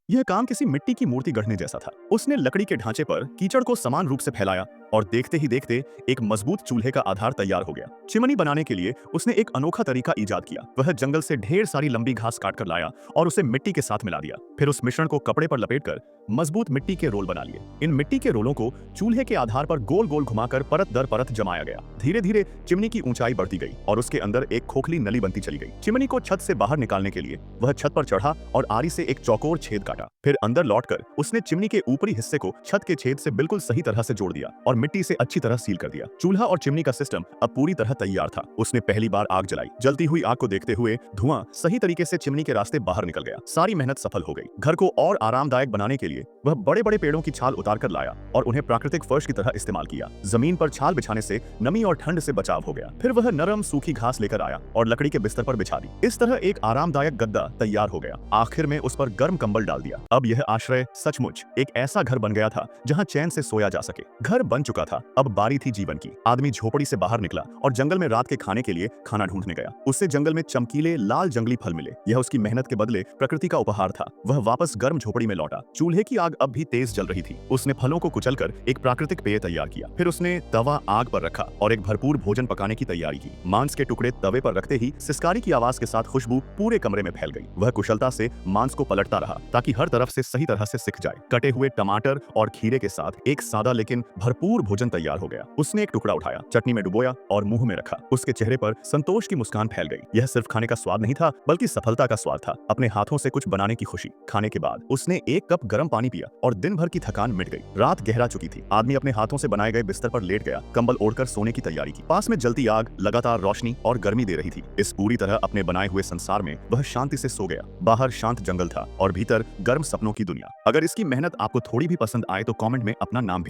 यह काम किसी मिट्टी की मूर्ति गढ़ने जैसा था। उसने लकड़ी के ढांचे पर कीचड़ को समान रूप से फैलाया और देखते ही देखते एक मजबूत चूल्हे का आधार तैयार हो गया। चिमनी बनाने के लिए उसने एक अनोखा तरीका इजाद किया। वह जंगल से ढेर सारी लंबी घास काटकर लाया और उसे मिट्टी के साथ मिला दिया। फिर उस मिश्रण को कपड़े पर लपेटकर मजबूत मिट्टी के रोल बना लिए। इन मिट्टी के रोलों को चूल्हे के आधार पर गोल गोल घुमाकर परत दर परत जमाया गया। धीरे धीरे चिमनी की ऊंचाई बढ़ती गई और उसके अंदर एक खोखली नली बनती चली गई। चिमनी को छत से बाहर निकालने के लिए वह छत पर चढ़ा और आरी से एक चौकोर छेद काटा। फिर अंदर लौटकर उसने चिमनी के ऊपरी हिस्से को छत के छेद से बिल्कुल सही तरह से जोड़ दिया और मिट्टी से अच्छी तरह सील कर दिया। चूल्हा और चिमनी का सिस्टम अब पूरी तरह तैयार था। उसने पहली बार आग जलाई। जलती हुई आग को देखते हुए धुआं सही तरीके से चिमनी के रास्ते बाहर निकल गया। सारी मेहनत सफल हो गई। घर को और आरामदायक बनाने के लिए वह बड़े बड़े पेड़ों की छाल उतार कर लाया और उन्हें प्राकृतिक फर्श की तरह इस्तेमाल किया। जमीन पर छाल बिछाने से नमी और ठंड से बचाव हो गया। फिर वह नरम सूखी घास लेकर आया और लकड़ी के बिस्तर पर बिछा दी। इस तरह एक आरामदायक गद्दा तैयार हो गया। आखिर में उस पर गर्म कंबल डाल दिया। अब यह आश्रय सचमुच एक ऐसा घर बन गया था जहां चैन से सोया जा सके। घर बन चुका था, अब बारी थी जीवन की। आदमी झोपड़ी से बाहर निकला और जंगल में रात के खाने के लिए खाना ढूंढने गया। उससे जंगल में चमकीले लाल जंगली फल मिले। यह उसकी मेहनत के बदले प्रकृति का उपहार था। वह वापस गर्म झोपड़ी में लौटा। चूल्हे की आग अब भी तेज जल रही थी। उसने फलों को कुचलकर एक प्राकृतिक पेय तैयार किया। फिर उसने तवा आग पर रखा और एक भरपूर भोजन पकाने की तैयारी की। मांस के टुकड़े तवे पर रखते ही सिसकारी की आवाज के साथ खुशबू पूरे कमरे में फैल गई। वह कुशलता से मांस को पलटता रहा ताकि हर तरफ से सही तरह से सिक जाए। कटे हुए टमाटर और खीरे के साथ एक सादा लेकिन भरपूर भोजन तैयार हो गया। उसने एक टुकड़ा उठाया, चटनी में डुबोया और मुंह में रखा। उसके चेहरे पर संतोष की मुस्कान फैल गई। यह सिर्फ खाने का स्वाद नहीं था, बल्कि सफलता का स्वाद था। अपने हाथों से कुछ बनाने की खुशी। खाने के बाद उसने एक कप गर्म पानी पिया और दिन भर की थकान मिट गई। रात गहरा चुकी थी। आदमी अपने हाथों से बनाए गए बिस्तर पर लेट गया, कंबल ओढ़कर सोने की तैयारी की। पास में जलती आग लगातार रोशनी और गर्मी दे रही थी। इस पूरी तरह अपने बनाए हुए संसार में वह शांति से सो गया। बाहर शांत जंगल था और भीतर गर्म सपनों की दुनिया। अगर इसकी मेहनत आपको थोड़ी भी पसंद आए तो कमेंट में अपना नाम भेजें।